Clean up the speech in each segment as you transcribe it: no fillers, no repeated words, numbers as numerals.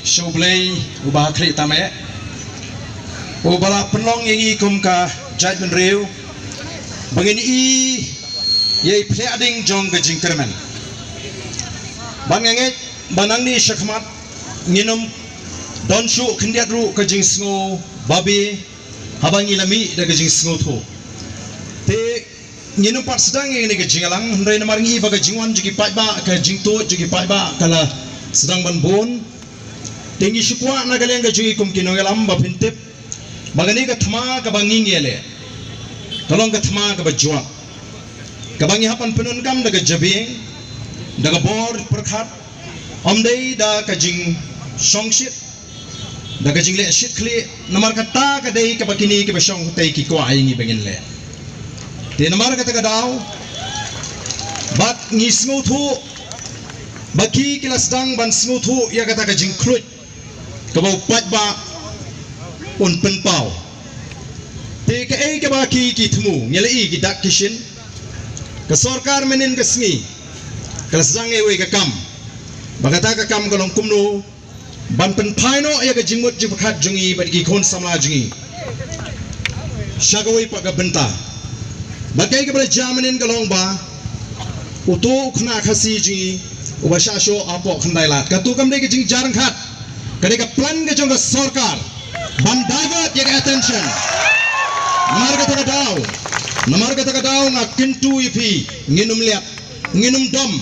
Shoblay ubah kri tame ubala penlong yang ikum ka jait menriu bangin i ye pleading jong ke jingkerman banganget banang ni syakmat nginum donshu kendiat ru ke jing sngo babi habangi lami da ke jing sngo tho te nginum pat sedang yang ni ke jingalang hendai namar ngi baga jingwan jigi patba ke jing to jigi patba kala sedang banbon tinggi syukwa nagaleng ke jigi kum kinongelam bapintip bagani ka thama ka bangi ngele tolong ka thama ka bajuang ka bangi hapan penun kam daga jabing daga bor perkhat omdei da ka jing songshit daga jing le shit kli namar kata ka dei ka bakini ka basong tei ki ko aingi bengin le te namar kata ka daw bat ngisngu thu baki kilas dang ban sngu thu ya kata ka jing klut ka bau pat ba un pen pau te ka ei ka ba ki thmu ngele i ki dak kishin ka sarkar menin ka sngi ka sang e we ka kam bagata ka kam ka long kumno ban pen phaino ya ka jingmut ji pakhat jungi bat ki khon samla jungi shagawai pa ka benta bagai ka bra jamenin ka long ba utu khna khasi ji ubasha sho apo khandai lat ka tu kam de ka jing jarang khat ka de ka plan ka jong ka sarkar ban divert your attention namar kata daw nga kintu ipi nginum liap nginum dom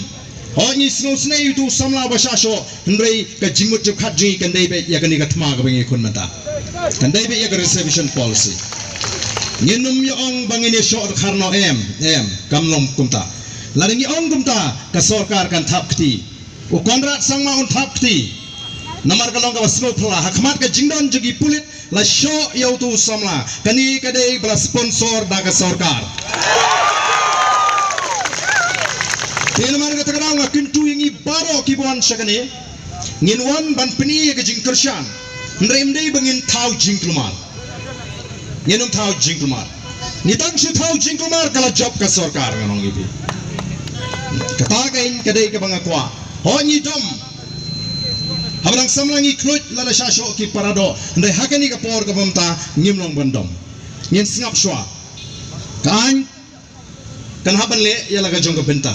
ho ni snu sne itu samla basasho hendrei ka jimut jip khat ji kan dei be ya kan ka thma ka bengi kun mata kan dei be ya ka reservation policy nginum yo ong bangini shor kharno em kamlom kumta laringi ong kumta ka sarkar kan thap kti u konrat sangma un thap kti namar kalong ka wasno phla hakmat ka jingdon jogi pulit la sho yau tu samla kani kadai bla sponsor da ka sarkar namar ka tagrang ka kintu ingi baro kibon sakane nginwan ban pni ka jing kershan ndrem dei bangin thau jingklumar nginum thau jingklumar nitang shi thau jingklumar kala job ka sarkar nganong ibi kata kain kadai ka bangakwa ho ni dom Habang samlangi klut lala shasho ki parado ndai hakani ka por ka bamta ngimlong bandom ngin singap shwa kan haban le yala ka jong ka benta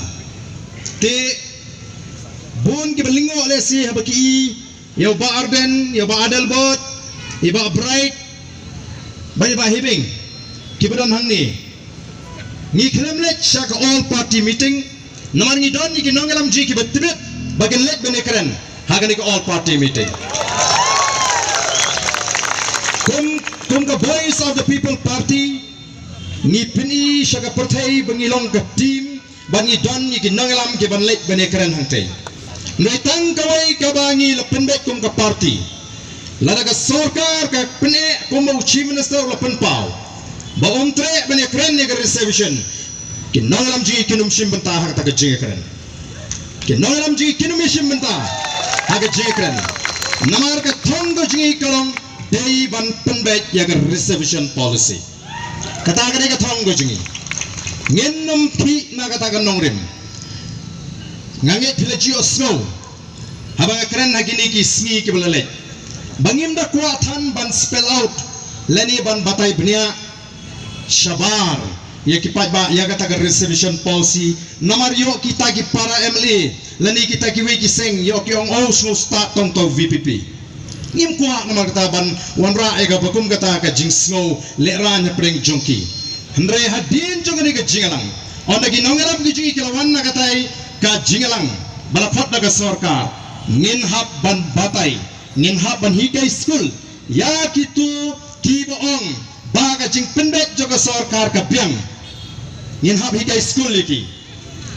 te bon ki belingo le si habaki yo ba arden yo ba adelbot iba bright ba hibing ki badon hangni ni khlemlet shaka all party meeting namar ni don ni ki nongelam ji ki betibet bagen let bene keren Hagani ka all party meeting. Kum ka voice of the people party ni pini shaka perthai bangilong ka team bangi don ni ki nangalam ki banlet bane keren hangte. Naitang kawai ka bangi lapenbet kum ka party. Lada ka sarkar ka pine kum chief minister lapen pau. Ba omtre bane keren ni ka reservation. Ki nangalam ji kinum shim banta hak ta ka ji keren. Ki nangalam ji kinum shim banta Haga jekran namar ka thongo jingi kalong dei ban penbet yaga reservation policy kata ka thongo jingi ngennum phi na kata ka nongrim ngange philaji osno habang kran hagini ki sngi ki balale bangim da kwa than ban spell out leni ban batai bnia shabar ye ki ba yaga ta reservation policy namar yo kita ki para MLA lani kita ki we ki seng yo ki ong os no start tong to VPP ngim kwa namar kata ban wanra ega bakum kata ka jingsno leran pring jongki hendre hadin jongani ka jingalang onda ki nongalam ki jingi kilawan na katai ka jingalang balaphat na ka sarkar ngin hab ban batai ngin hab ban hikai school ya kitu ki boong baga jing pendet joga sarkar ka biang ngin hab hikai school liki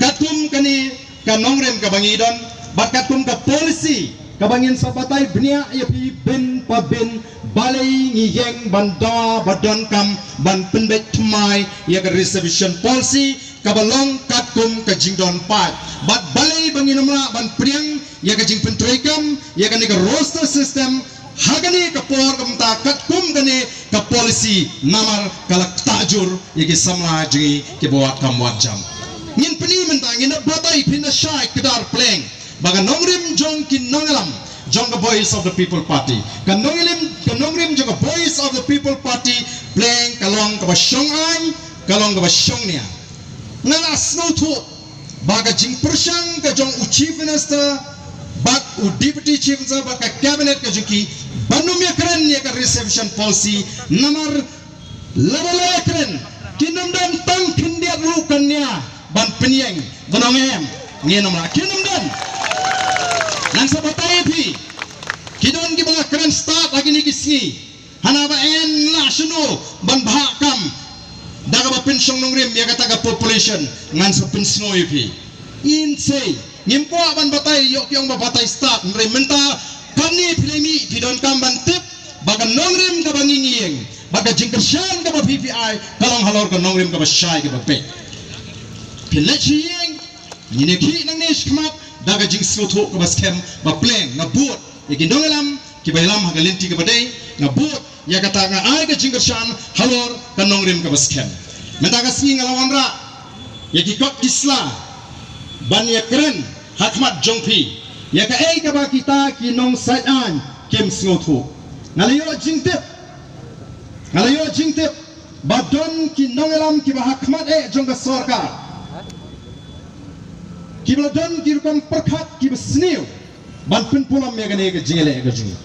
katum kani ka nongrem ka bangidon bakat kum ka policy ka bangin sabatai bnia ya pi bin pabin balai ngiyeng banda badon kam ban penbet mai ya ka reservation policy ka balong katum ka jingdon pat bat balai bangin namla ban priang ya ka jing pentrekam ya ka ni ka roster system hagani ka por kamta katum gani ka policy namar kalak tajur ya ki samla jingi ki buat kam wajam ngin peni mentang ngin batai pina syai kedar pleng baga nongrim jong kin nongalam jong the voice of the people party kanongrim jong the voice of the people party playing kalong ka ba syong an kalong ka ba syong nia ngana snow thu baga jing persyang ka jong chief minister bak deputy chief minister bak cabinet ka juki banum ya keren ya ka reception policy nomor lalala keren kinam dan tang kindia rukannya ban penyeng gonongem ngenom la kinam dan nan sabatai pi kidon ki bang keren start lagi ni kisni hana ba en la shunu ban bahakam daga ba pensyong nongrim ya kata ka population ngan sa pensno pi in say ngimpo ban batai yok yang ba batai start menta kami pilemi pidon kamban tip baga nongrim ka bangingiyeng baga jingkersyan ka ba PPI kalong halor ka nongrim ka ba syai ka ba pe pilechiyeng nineki nang nish kmat daga jing sloto ka ba scam ba pleng na buot yakin dongalam ki bailam hagalinti ka ba day na buot ya kata nga ay ka jingkersyan halor ka nongrim ka ba scam menta ka singi ngalawan ra yaki kot isla ban ya keren hakmat jongpi ya ka ay ka ba kita kinong sayan kim sloto ngalayo jingtip badon ki nongelam ki bahakmat jong ka sarkar ki badon ki rukam perkhat ki besniu ban pun pulam ya gane ga jingele ga jing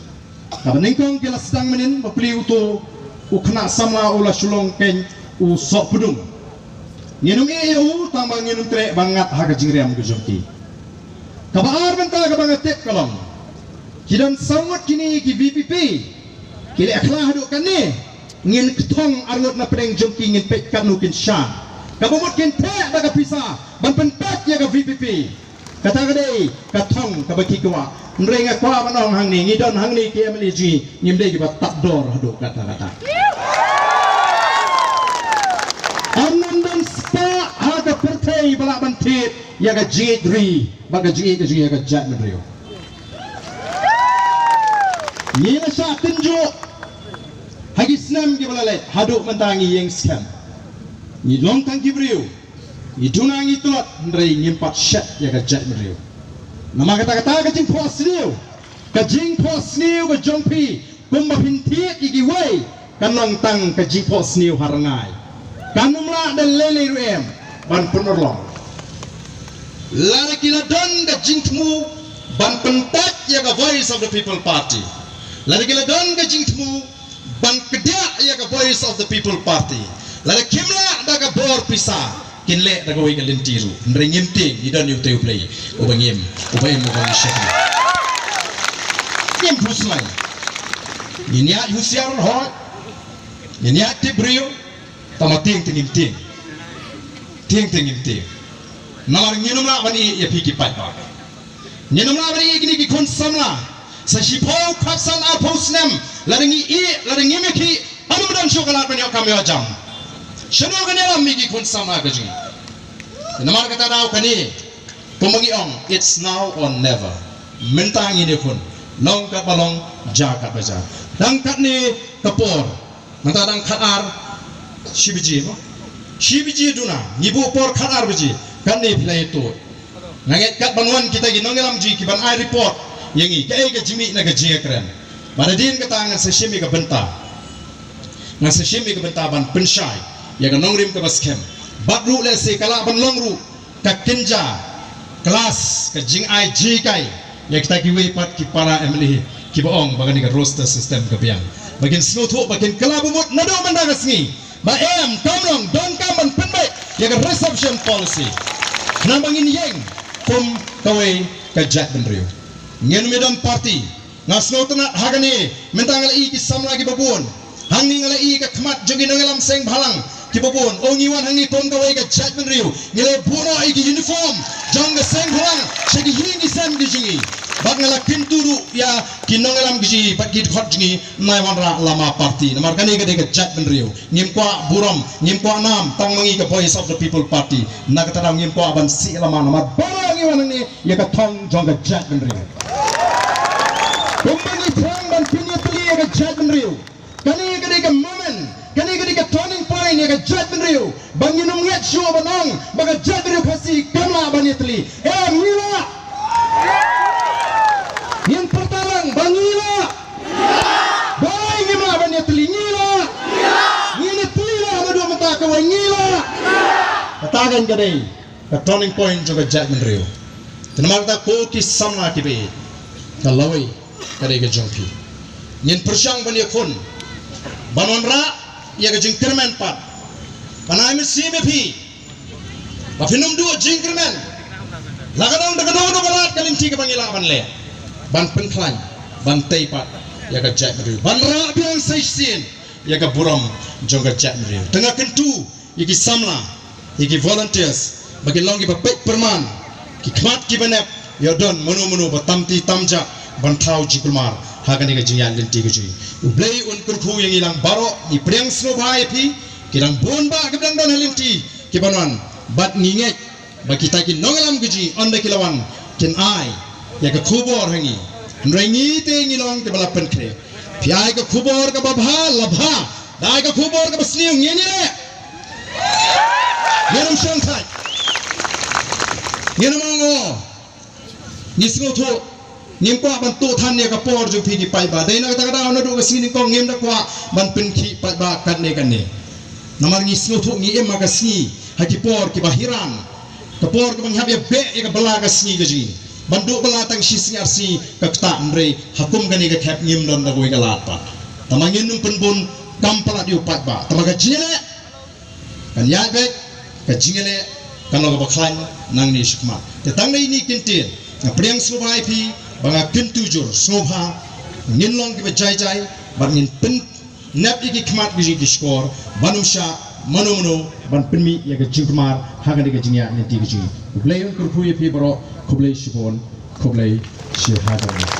ka ningkong ki lasdang menin bapli uto ukna sama ula sulong ken u sok pudum nginung eu tambang nginung tre bangat ha ga jingriam ga jongki ka baar benta ga bangatek kalong kidan sangat kini ki VPP kili akhlah duk kan ni ngin ketong arngot na pedeng jongki ngin pek kanu kin shan kabumut kin te daga pisa ban pentak ya ga VPP kata gade katong kabaki kwa nrenga kwa manong hang ni ngidon hang ni ki MLG ngimde ki bat takdor duk kata anandam spa haga pertai bala bantit ya ga jidri baga ji ga jat medrio ni na sa tunjuk hagi snam ki balalet haduk mentangi yang scam ni long tang ki brio ni dunangi tulot ndrei ngimpat shat ya ka jat brio nama kata ka jing posniu ka jongpi kumba pinti ki wei kan long tang ka jing posniu harangai kanumla dan lele ruem ban penolong lara kila don ka jing tmu ban pentak ya ka voice of the people party lara kila don ka jing tmu ban kedak ya ka voice of the people party lada kimla daga bor pisa kinle daga wi galintiru ndringim ting idan yu teu play ubangim ubang shek nim puslai ninya yusiar ho ninya tibrio tamating tingim ting namar nginum la bani ya piki pai ba nginum la bani igni ki kon samla sa shipau kapsan a posnem laringi meki anu dan shokalat banyak kami ajam shano kanela migi kun sama gaji namar kata daw kani tumangi ong it's now or never mentangi ni pun long kat balong jakat baja dang kat ni kapor menta dang khatar shibiji duna ngibu por khatar baji kan ni play to nanget kat banwan kita gi nongelam ji ki ban ai report yangi kai ga jimi na ga jiya keren pada din kata ngan sashimi ka benta ban pensyai ya ga nongrim ka baskem badru le se kala ban longru ka kinja kelas ka jing ai ji kai ya kita ki wei pat ki para emli ki boong bagani ka roster system ka biang bagin snotho bagin kala bumut nado manda gasngi ba em kamlong don kam ban penbai ya ga reception policy nan bangin yeng kum kawai ka jat benrio ngen medan party ngasno tena hagani mentang ngalai ki samla ki babun hangni ngalai ka khmat jogi nangalam seng bhalang ki babun ongiwan hangni ton ka wai ka jat benrio ngile buno ai ki uniform jong ka seng bhalang segi hingi sam ki jingi bag ngala pinturu ya ki nangalam ki bat ki khot jingi mai wanra lama party namar kani ka de ka jat benrio ngim kwa burom ngim kwa nam tang mangi ka voice of the people party na ka tarang ngim kwa ban si lama namar baro ngiwan hangni ya ka thong jong ka jat benrio Kumpani perang dan pinyatli ya ke jat benriu. Kani ke moment, kani ke turning point ya ke jat benriu. Bangi nunget show banang, baga jat benriu kasi kamla banyatli. Mila. Yang pertama hagan gani ka turning point juga Jackman Rio tenamak ta ko ki samna ki be kalawai kare ga jongpi nyen persyang bani khon banon ra ya ga jingkerman pat panai me sime phi ba phinum du jingkerman lagadong dagadong do balat kalinti ka bangila ban le ban penklan ban tei pat ya ga Jackman Rio ban ra biang saisien ya ga buram jongga Jackman Rio tengah kentu iki samla iki volunteers bagi longi ba pek perman ki kmat ki banep ya don menu ba tamti tamja ban thau jikulmar hagani ga jingyan linti ga ji ublei un kurkhu yang ilang baro ni priang sno bhai phi kirang bon ba gabdang don linti ki banon bat ngingek ba kita ki nongalam ga ji onda kilawan kin ai ya ga khubor hangi nrengi te ngilong ke balapan kre phi ai ga khubor ga babha labha dai ga khubor ga basniu ngene Yerum Shanghai Yerum Mongo Nisgo to Nimpa bantu than ne ka por ju phi ki pai ba dai na ta da na do ka sini ko ngem da kwa ban pin ki pai ba kan ne namar nisgo to ngi em ka sini ha ki por ki bahiran ka por ka bang habya be ka bala ka sini ga ji bandu bala tang si sing arsi ka ta mre hakum ga ni ka khap ngim don da goi ka lat pa tamangin num pun bon kampala di upat ba tamaga jine kan ya be ka jingele kan lo ba khan nang ni shikma te tang nei ni kintin na priang slobai phi banga kintu jur snobha ngin long ki ba jai jai ba ngin pin nap iki khmat gi gi skor banumsha manomono ban pinmi ya ga jingmar ha ga ga jingya ni ti gi ji blei un kur phu ye phi baro khoblei shibon khoblei shi ha ga